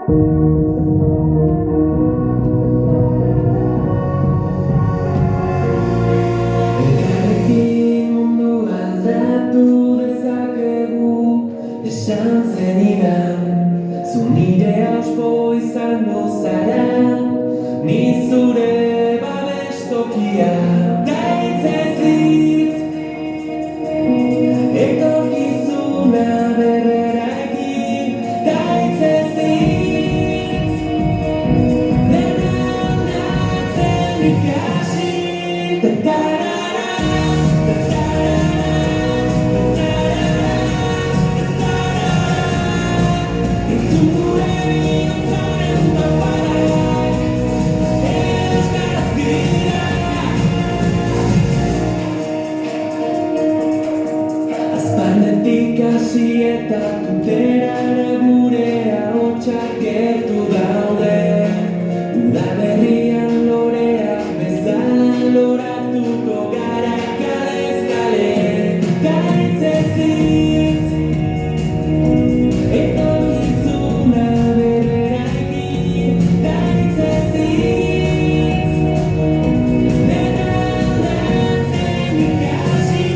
Elkarrekin mundu aldatu dezakegu, esan zenidan, zu nire auspo izango zara, ni zure babestokia. Gaitzez hitz, etorkizuna berbera egin. Gaitzez hitz, dena aldatzen ikasi. Azpanetik hasi eta puterara gure ahotsak gertu daude. Udaberrian loreak bezala loratuko gara kalez kale. Gaitzez hitz, etorkizuna berbera egin. Gaitzez hitz, dena aldatzen ikasi.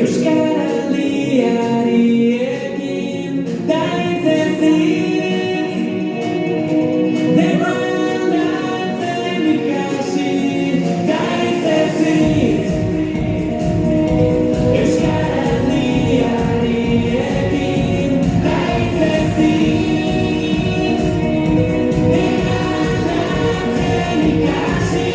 Euskaraldiariekin gaitzez hitz, dena aldatzen ikasi. Gaitzez hitz, euskaraldiariekin gaitzez hitz, dena aldatzen ikasi.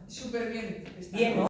Súper bien. Bien, ¿no?